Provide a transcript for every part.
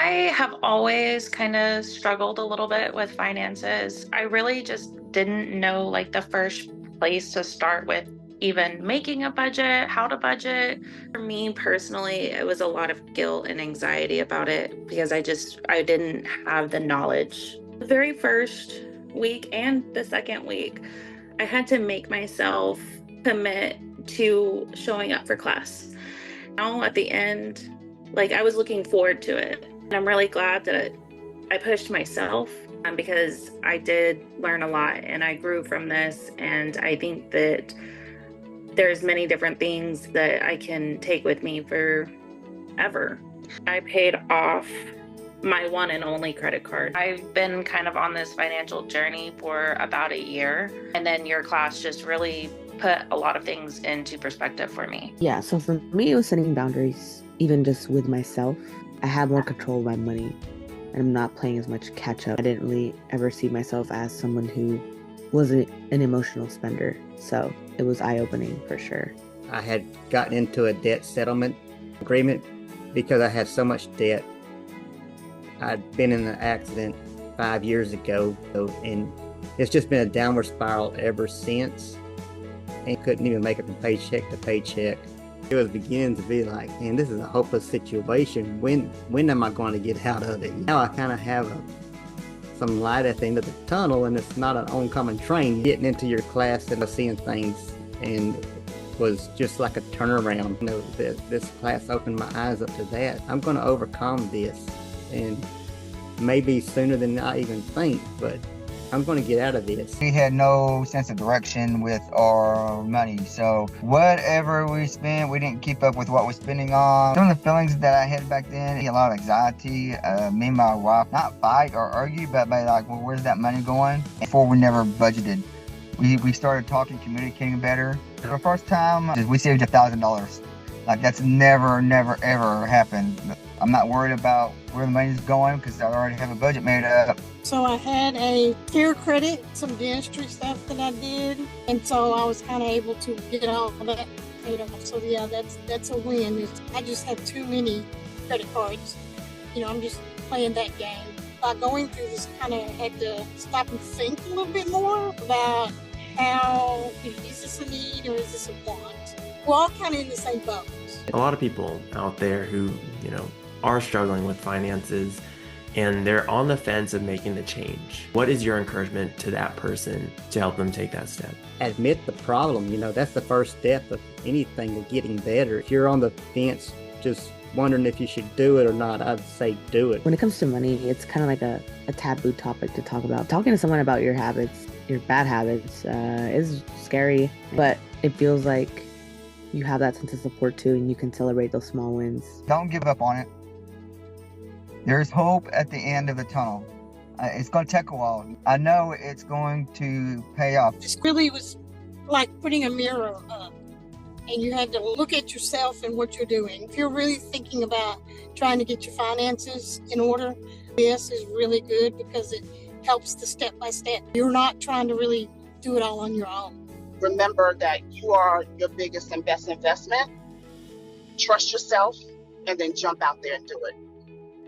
I have always kind of struggled a little bit with finances. I really just didn't know like the first place to start with even making a budget, how to budget. For me personally, it was a lot of guilt and anxiety about it because I didn't have the knowledge. The very first week and the second week, I had to make myself commit to showing up for class. Now at the end, like I was looking forward to it. And I'm really glad that I pushed myself because I did learn a lot and I grew from this. And I think that there's many different things that I can take with me forever. I paid off my one and only credit card. I've been kind of on this financial journey for about a year, and then your class just really put a lot of things into perspective for me. Yeah, so for me, it was setting boundaries, even just with myself. I had more control of my money, and I'm not playing as much catch up. I didn't really ever see myself as someone who wasn't an emotional spender, so it was eye-opening for sure. I had gotten into a debt settlement agreement because I had so much debt. I'd been in an accident 5 years ago, and it's just been a downward spiral ever since. And couldn't even make it from paycheck to paycheck. It was beginning to be like, man, this is a hopeless situation. When am I going to get out of it? Now I kind of have some light at the end of the tunnel, and it's not an oncoming train. Getting into your class and seeing things, and was just like a turnaround. You know, this class opened my eyes up to that. I'm going to overcome this, and maybe sooner than I even think, but I'm going to get out of this. We had no sense of direction with our money, so whatever we spent, we didn't keep up with what we're spending on. Some of the feelings that I had back then, a lot of anxiety. Me and my wife, not fight or argue, but by like, well, where's that money going? Before we never budgeted. We started talking, communicating better. For the first time, we saved $1,000. Like that's never, ever happened. I'm not worried about where the money's going because I already have a budget made up. So I had a care credit, some dentistry stuff that I did, and so I was kind of able to get all of that paid off. So yeah, that's a win. I just have too many credit cards. You know, I'm just playing that game. By going through this, kind of had to stop and think a little bit more about how, is this a need or is this a want? We're all kind of in the same boat. A lot of people out there who, are struggling with finances and they're on the fence of making the change. What is your encouragement to that person to help them take that step? Admit the problem. That's the first step of anything to getting better. If you're on the fence just wondering if you should do it or not, I'd say do it. When it comes to money, it's kind of like a taboo topic to talk about. Talking to someone about your habits, your bad habits, is scary, but it feels like you have that sense of support too, and you can celebrate those small wins. Don't give up on it. There's hope at the end of the tunnel. It's going to take a while. I know it's going to pay off. It really was like putting a mirror up, and you had to look at yourself and what you're doing. If you're really thinking about trying to get your finances in order, this is really good because it helps the step by step. You're not trying to really do it all on your own. Remember that you are your biggest and best investment. Trust yourself and then jump out there and do it.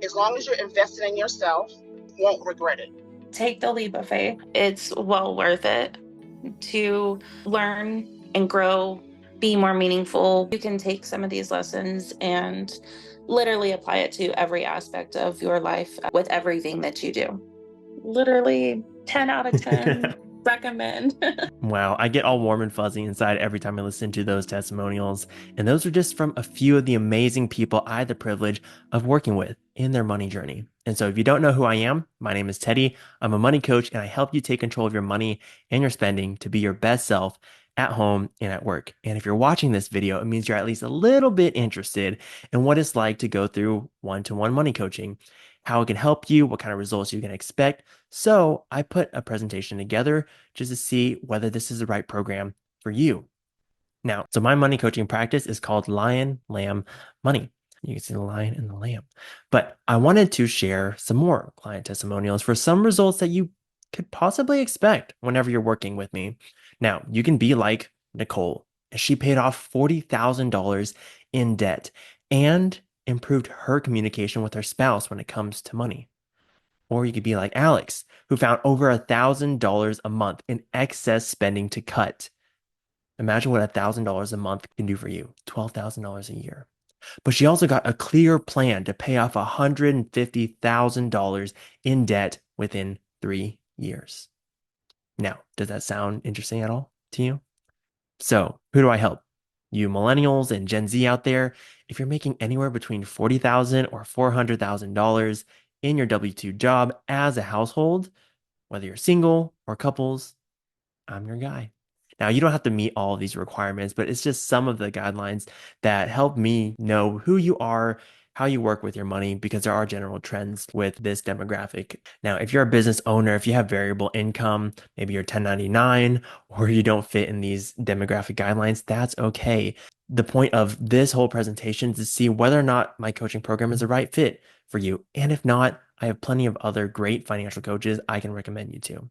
As long as you're invested in yourself, you won't regret it. Take the leap of faith. It's well worth it to learn and grow, be more meaningful. You can take some of these lessons and literally apply it to every aspect of your life with everything that you do. Literally 10 out of 10. Recommend. Wow, I get all warm and fuzzy inside every time I listen to those testimonials. And those are just from a few of the amazing people I had the privilege of working with in their money journey. And so if you don't know who I am, my name is Teddy. I'm a money coach, and I help you take control of your money and your spending to be your best self at home and at work. And if you're watching this video, it means you're at least a little bit interested in what it's like to go through one-to-one money coaching, how it can help you, what kind of results you can expect. So I put a presentation together just to see whether this is the right program for you. Now, so my money coaching practice is called Lion, Lamb, Money. You can see the lion and the lamb. But I wanted to share some more client testimonials for some results that you could possibly expect whenever you're working with me. Now, you can be like Nicole. She paid off $40,000 in debt, and improved her communication with her spouse when it comes to money. Or you could be like Alex, who found over $1,000 a month in excess spending to cut. Imagine what $1,000 a month can do for you, $12,000 a year. But she also got a clear plan to pay off $150,000 in debt within 3 years. Now, does that sound interesting at all to you? So, who do I help? You millennials and Gen Z out there, if you're making anywhere between $40,000 or $400,000 in your W-2 job as a household, whether you're single or couples, I'm your guy. Now, you don't have to meet all of these requirements, but it's just some of the guidelines that help me know who you are, how you work with your money, because there are general trends with this demographic. Now, if you're a business owner, if you have variable income, maybe you're 1099 or you don't fit in these demographic guidelines, that's okay. The point of this whole presentation is to see whether or not my coaching program is the right fit for you. And if not, I have plenty of other great financial coaches I can recommend you to.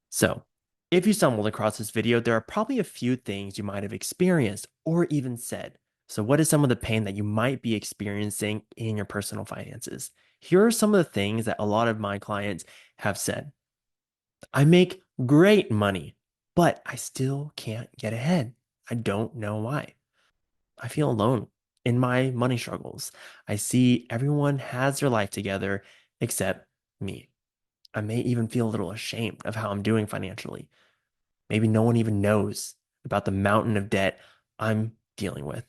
So, if you stumbled across this video, there are probably a few things you might have experienced or even said. So what is some of the pain that you might be experiencing in your personal finances? Here are some of the things that a lot of my clients have said. I make great money, but I still can't get ahead. I don't know why. I feel alone in my money struggles. I see everyone has their life together except me. I may even feel a little ashamed of how I'm doing financially. Maybe no one even knows about the mountain of debt I'm dealing with.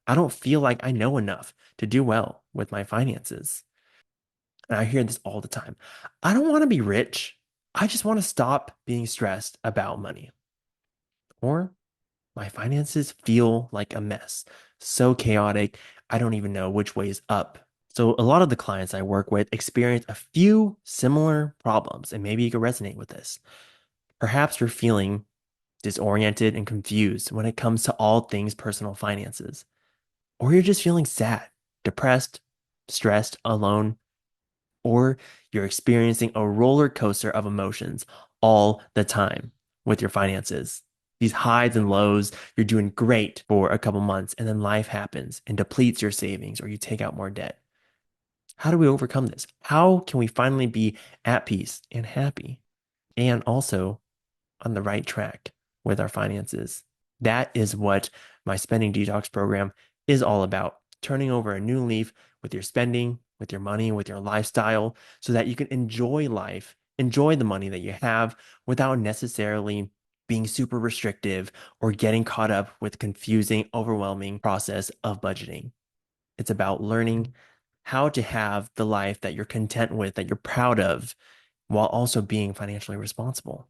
I don't feel like I know enough to do well with my finances. And I hear this all the time. I don't want to be rich. I just want to stop being stressed about money. Or my finances feel like a mess, so chaotic, I don't even know which way is up. So a lot of the clients I work with experience a few similar problems, and maybe you can resonate with this. Perhaps you're feeling disoriented and confused when it comes to all things personal finances. Or you're just feeling sad, depressed, stressed, alone, or you're experiencing a roller coaster of emotions all the time with your finances. These highs and lows, you're doing great for a couple months, and then life happens and depletes your savings, or you take out more debt. How do we overcome this? How can we finally be at peace and happy, and also on the right track with our finances? That is what my spending detox program is all about. Turning over a new leaf with your spending, with your money, with your lifestyle, so that you can enjoy life, enjoy the money that you have without necessarily being super restrictive or getting caught up with confusing, overwhelming process of budgeting. It's about learning how to have the life that you're content with, that you're proud of, while also being financially responsible.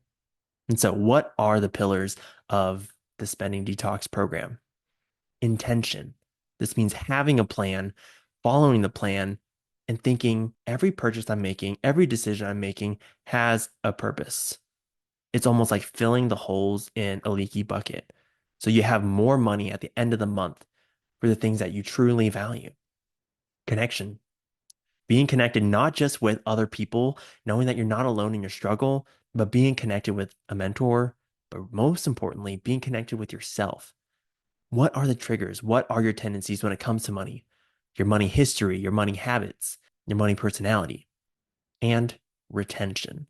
And so what are the pillars of the spending detox program? Intention. This means having a plan, following the plan, and thinking every purchase I'm making, every decision I'm making has a purpose. It's almost like filling the holes in a leaky bucket. So you have more money at the end of the month for the things that you truly value. Connection. Being connected not just with other people, knowing that you're not alone in your struggle, but being connected with a mentor, but most importantly, being connected with yourself. What are the triggers? What are your tendencies when it comes to money? Your money history, your money habits, your money personality, and retention.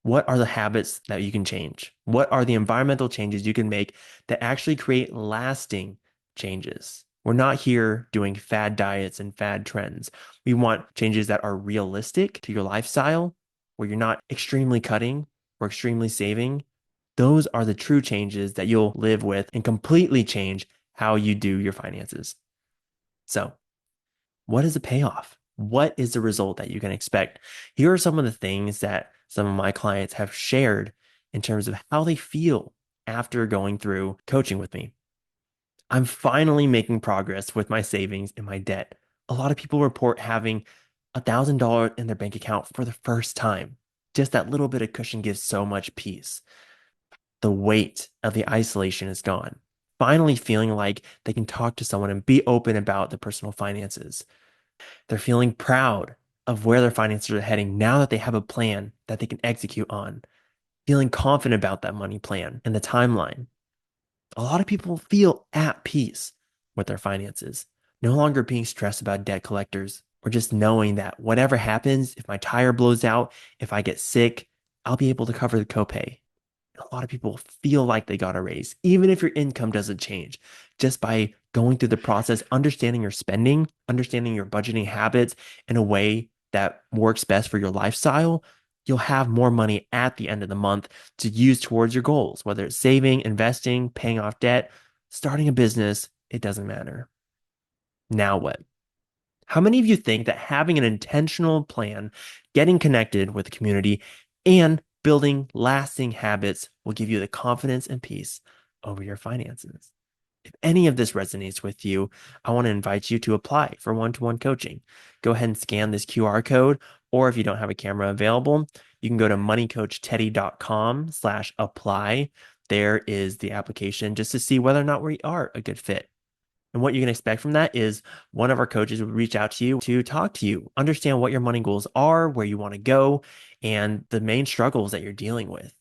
What are the habits that you can change? What are the environmental changes you can make that actually create lasting changes? We're not here doing fad diets and fad trends. We want changes that are realistic to your lifestyle, where you're not extremely cutting or extremely saving. Those are the true changes that you'll live with and completely change how you do your finances. So, what is the payoff? What is the result that you can expect? Here are some of the things that some of my clients have shared in terms of how they feel after going through coaching with me. I'm finally making progress with my savings and my debt. A lot of people report having $1,000 in their bank account for the first time. Just that little bit of cushion gives so much peace. The weight of the isolation is gone. Finally feeling like they can talk to someone and be open about their personal finances. They're feeling proud of where their finances are heading now that they have a plan that they can execute on. Feeling confident about that money plan and the timeline. A lot of people feel at peace with their finances. No longer being stressed about debt collectors, or just knowing that whatever happens, if my tire blows out, if I get sick, I'll be able to cover the copay. A lot of people feel like they got a raise, even if your income doesn't change, just by going through the process, understanding your spending, understanding your budgeting habits in a way that works best for your lifestyle. You'll have more money at the end of the month to use towards your goals, whether it's saving, investing, paying off debt, starting a business, it doesn't matter. Now what? How many of you think that having an intentional plan, getting connected with the community, and building lasting habits will give you the confidence and peace over your finances? If any of this resonates with you, I want to invite you to apply for one-to-one coaching. Go ahead and scan this QR code, or if you don't have a camera available, you can go to moneycoachteddy.com/apply. There is the application just to see whether or not we are a good fit. And what you can expect from that is one of our coaches will reach out to you to talk to you, understand what your money goals are, where you want to go, and the main struggles that you're dealing with.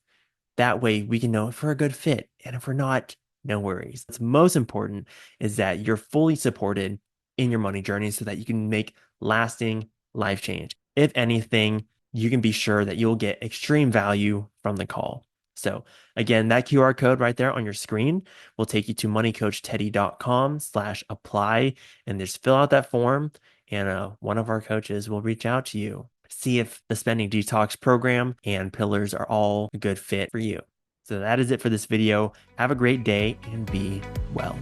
That way we can know if we're a good fit. And if we're not, no worries. What's most important is that you're fully supported in your money journey so that you can make lasting life change. If anything, you can be sure that you'll get extreme value from the call. So again, that QR code right there on your screen will take you to moneycoachteddy.com/apply, and just fill out that form, and one of our coaches will reach out to you. See if the spending detox program and pillars are all a good fit for you. So that is it for this video. Have a great day and be well.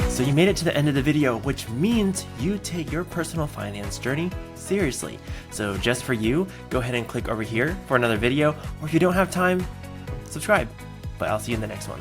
So you made it to the end of the video, which means you take your personal finance journey seriously. So just for you, go ahead and click over here for another video, or if you don't have time, subscribe. But I'll see you in the next one.